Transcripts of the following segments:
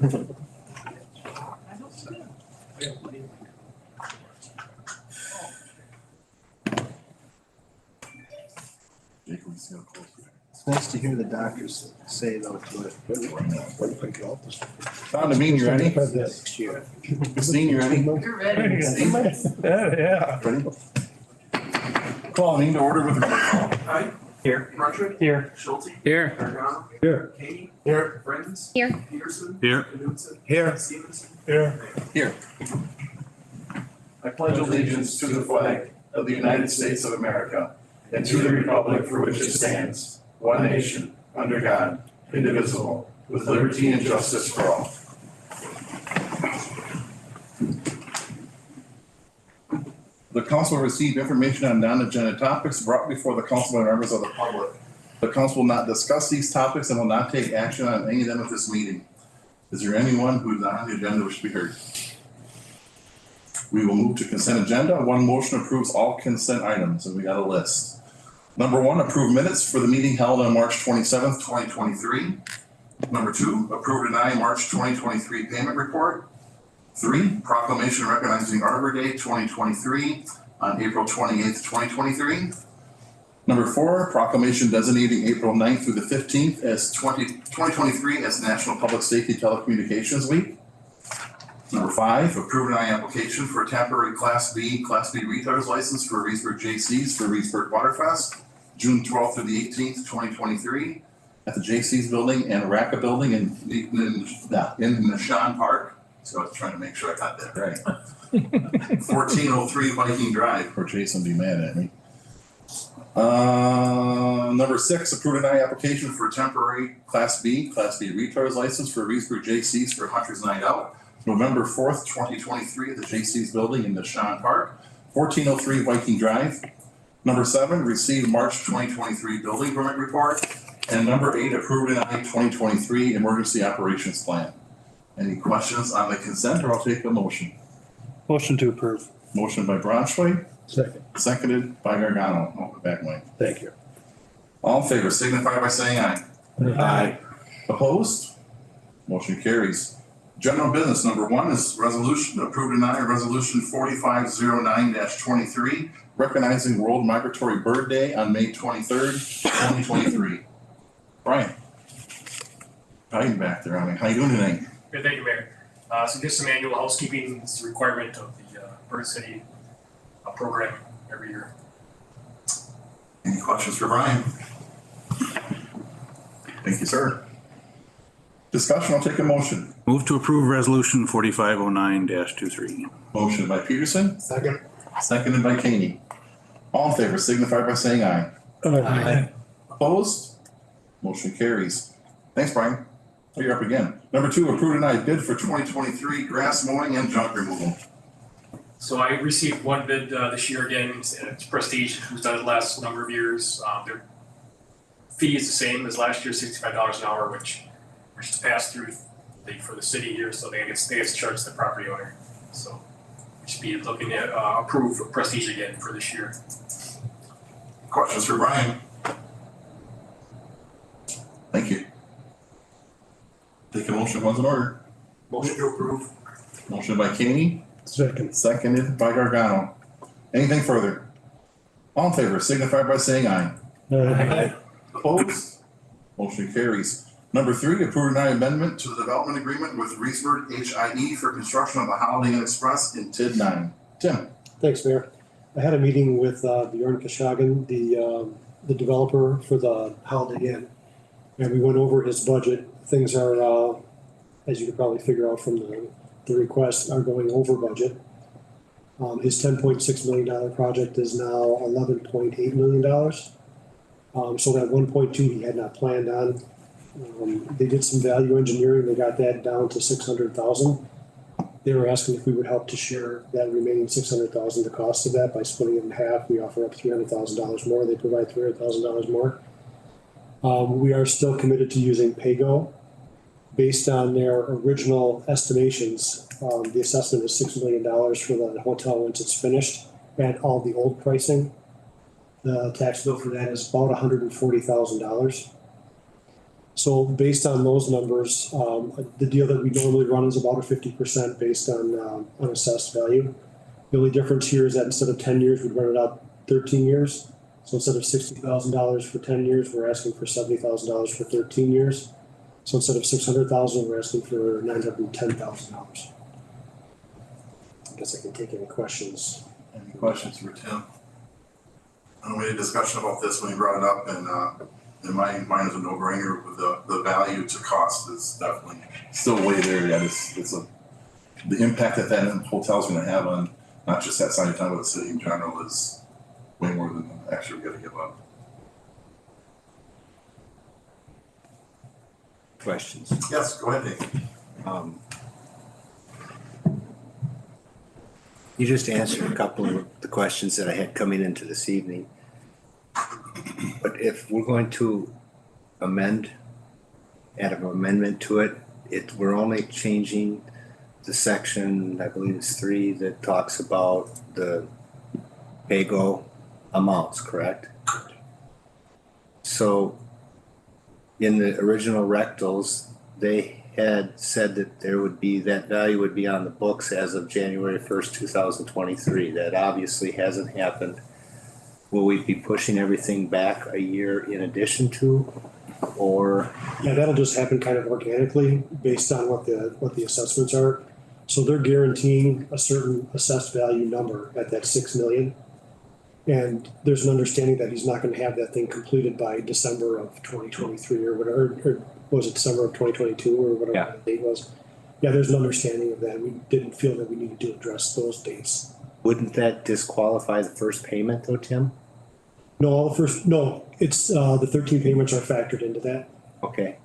It's nice to hear the doctors say though to it. Don Devine, you ready? Next year. Christine, you ready? You're ready. Yeah. Ready? Call me to order with a roll call. Aye. Here. Rutherford. Here. Schulte. Here. Gargano. Here. Katie. Here. Friends. Here. Peterson. Here. Knutson. Here. Stevenson. Here. Here. I pledge allegiance to the flag of the United States of America and to the republic for which it stands, one nation, under God, indivisible, with liberty and justice for all. The council will receive information on non-agenda topics brought before the council by members of the public. The council will not discuss these topics and will not take action on any of them at this meeting. Is there anyone who's on the agenda which be heard? We will move to consent agenda. One motion approves all consent items, and we got a list. Number one, approve minutes for the meeting held on March 27th, 2023. Number two, approve or deny March 2023 payment report. 3, proclamation recognizing Arbor Day 2023 on April 28th, 2023. Number 4, proclamation designating April 9th through the 15th as 2023 as National Public Safety Telecommunications Week. Number 5, approve an application for a temporary Class B retailers license for Reedsburg JC's for Reedsburg Waterfest, June 12th through the 18th, 2023, at the JC's building and RACA building in Nishan Park. So I was trying to make sure I got that right. 1403 Viking Drive, or Jason be mad at me. Number 6, approve an application for a temporary Class B retailers license for Reedsburg JC's for Hunter's Night Out, November 4th, 2023 at the JC's building in Nishan Park, 1403 Viking Drive. Number 7, receive March 2023 building permit report. And number 8, approve an 2023 emergency operations plan. Any questions on the consent, or I'll take a motion? Motion to approve. Motion by Braunschweig, Second. seconded by Gargano. Oh, back way. Thank you. All in favor, signify by saying aye. Aye. Opposed? Motion carries. General business, number 1 is resolution, approve or deny resolution 4509-23, recognizing World Migratory Bird Day on May 23rd, 2023. Brian. How you back there? I mean, how you doing tonight? Good, thank you, Mayor. So just some annual housekeeping, it's a requirement of the Bird City program every year. Any questions for Brian? Thank you, sir. Discussion, I'll take a motion. Move to approve resolution 4509-23. Motion by Peterson, Second. seconded by Kaney. All in favor, signify by saying aye. Aye. Opposed? Motion carries. Thanks, Brian. Oh, you're up again. Number 2, approve and I bid for 2023 grass mowing and junk removal. So I received one bid this year again, and it's Prestige, who's done it the last number of years. Their fee is the same as last year, $65 an hour, which is passed through for the city here, so they get to charge the property owner. So we should be looking at approve Prestige again for this year. Questions for Brian? Thank you. Take a motion, one's in order. Motion to approve. Motion by Kaney, Second. seconded by Gargano. Anything further? All in favor, signify by saying aye. Aye. Opposed? Motion carries. Number 3, approve and deny amendment to the development agreement with Reedsburg HIE for construction of the Holiday Inn Express in TID 9. Tim. Thanks, Mayor. I had a meeting with Bjorn Kashagan, the developer for the Holiday Inn, and we went over his budget. Things are, as you could probably figure out from the request, are going over budget. His $10.6 million project is now $11.8 million. So that 1.2 he had not planned on. They did some value engineering. They got that down to 600,000. They were asking if we would help to share that remaining 600,000, the cost of that, by splitting it in half. We offer up $300,000 more. They provide $300,000 more. We are still committed to using PayGo. Based on their original estimations, the assessment is $6 million for the hotel once it's finished at all the old pricing. The tax bill for that is about $140,000. So based on those numbers, the deal that we normally run is about a 50% based on assessed value. The only difference here is that instead of 10 years, we'd run it out 13 years. So instead of $60,000 for 10 years, we're asking for $70,000 for 13 years. So instead of $600,000, we're asking for $910,000. I guess I can take any questions. Any questions for Tim? I know we had a discussion about this when he brought it up, and in my mind is a no-brainer with the value to cost is definitely still way there yet. The impact that hotel's gonna have on not just that side of town, but the city in general is way more than actually we're gonna give up. Questions. Yes, go ahead, Dave. You just answered a couple of the questions that I had coming into this evening. But if we're going to add an amendment to it, we're only changing the section, I believe it's 3, that talks about the pay-go amounts, correct? So in the original rectals, they had said that that value would be on the books as of January 1st, 2023. That obviously hasn't happened. Will we be pushing everything back a year in addition to, or? Yeah, that'll just happen kind of organically based on what the assessments are. So they're guaranteeing a certain assessed value number at that 6 million. And there's an understanding that he's not gonna have that thing completed by December of 2023 or whatever, or was it December of 2022 or whatever Yeah. that date was? Yeah, there's an understanding of that. We didn't feel that we needed to address those dates. Wouldn't that disqualify the first payment though, Tim? No, it's, the 13 payments are factored into that. Okay,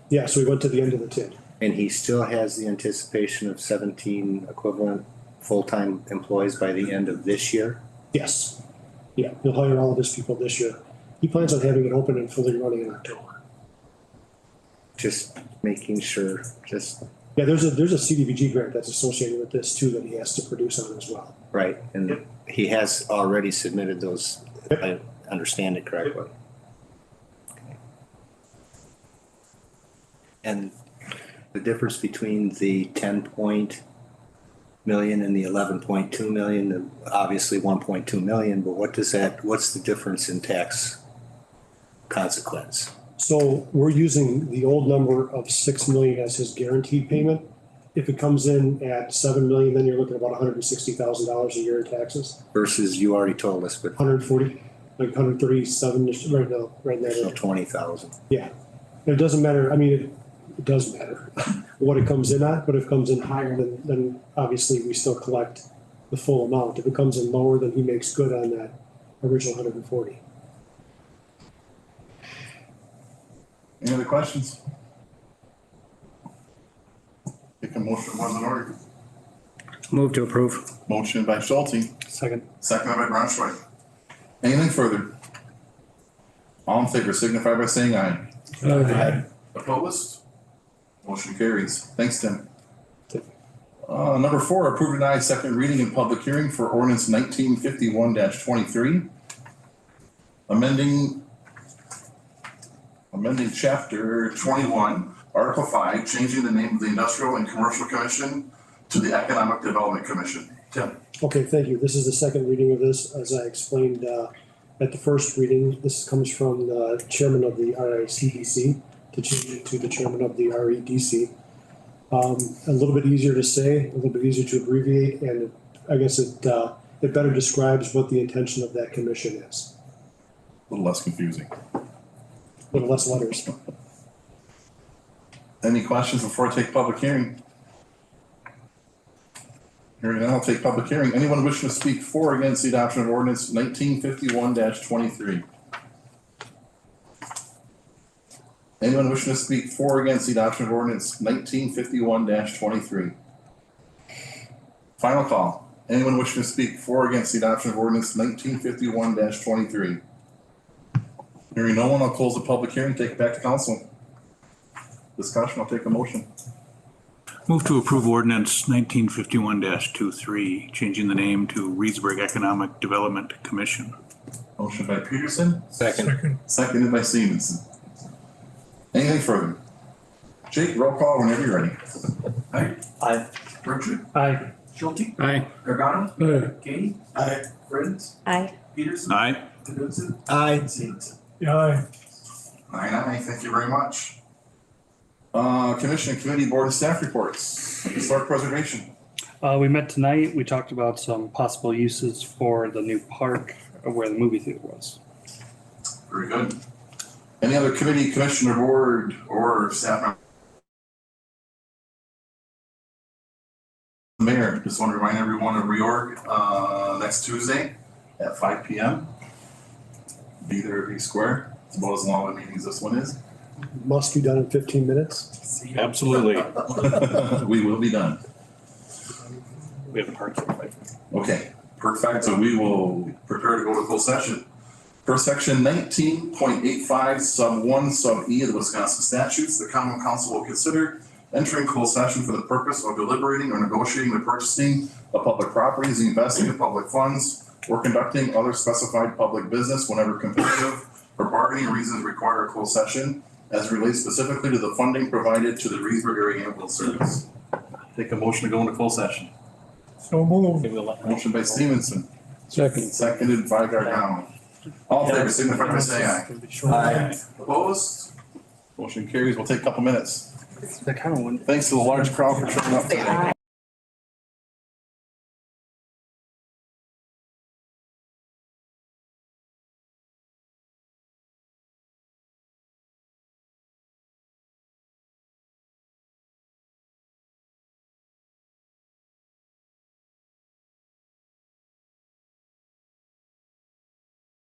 Yeah, so we went to the end of the TID. and he still has the anticipation of 17 equivalent full-time employees by the end of this year? Yes. Yeah, he'll hire all of his people this year. He plans on having it open and fully running in October. Just making sure, Yeah, there's a CDBG grant that's associated with this too that he has to produce on as well. right, and he has already submitted those, if I understand it correctly. Okay. And the difference between the 10 million and the 11.2 million, obviously 1.2 million, but what's the difference in tax consequence? So we're using the old number of 6 million as his guaranteed payment. If it comes in at 7 million, then you're looking at about $160,000 a year in taxes. Versus you already told us, but 140, like 137 right now, right so now. 20,000. Yeah. It doesn't matter. I mean, it does matter what it comes in at, but if it comes in higher, then obviously we still collect the full amount. If it comes in lower, then he makes good on that original 140. Any other questions? Take a motion, one's in order. Move to approve. Motion by Schulte, Second. seconded by Braunschweig. Anything further? All in favor signify by saying aye. Aye. Opposed? Motion carries. Thanks, Tim. Number 4, approve and deny second reading and public hearing for ordinance 1951-23. Amending chapter 21, article 5, changing the name of the Industrial and Commercial Commission to the Economic Development Commission. Tim. Okay, thank you. This is the second reading of this. As I explained at the first reading, this comes from the chairman of the RICDC to change it to the chairman of the REDC. A little bit easier to say, a little bit easier to abbreviate, and I guess it better describes what the intention of that commission is. A little less confusing. A little less letters. Any questions before I take public hearing? Hearing none, I'll take public hearing. Anyone wishing to speak for or against the adoption of ordinance 1951-23? Anyone wishing to speak for or against the adoption of ordinance 1951-23? Final call. Anyone wishing to speak for or against the adoption of ordinance 1951-23? Hearing no one, I'll close the public hearing, take it back to council. Discussion, I'll take a motion. Move to approve ordinance 1951-23, changing the name to Reedsburg Economic Development Commission. Motion by Peterson, Second. seconded by Stevenson. Anything further? Jake, roll call whenever you're ready. Aye. Bertram, Aye. Schulte, Aye. Regano, Aye. Kane, Aye. Friends, Aye. Peterson, Aye. Knudsen, Aye. and Stevenson. Aye. Aye, thank you very much. Commission and committee board and staff reports, historic preservation. We met tonight. We talked about some possible uses for the new park where the movie theater was. Very good. Any other committee, commissioner, board, or staff member? Mayor, just want to remind everyone of reorg, next Tuesday at 5 p.m. Be there at Reed Square. It's about as long a meeting as this one is. Must be done in 15 minutes. Absolutely. We will be done. We have a park here. Okay, perfect. So we will prepare to go to closed session. Per section 19.85 sub 1 sub E of the Wisconsin statutes, the common council will consider entering closed session for the purpose of deliberating or negotiating the purchasing of public properties, the investing of public funds, or conducting other specified public business whenever competitive or bargaining reasons require a closed session as relates specifically to the funding provided to the Reedsburg Area Ambulance Service. Take a motion to go into closed session. So moved. Motion by Stevenson, Second. seconded by Gargano. All in favor, signify by saying aye. Aye. Opposed? Motion carries. We'll take a couple minutes. That kind of one. Thanks to the large crowd for showing up today.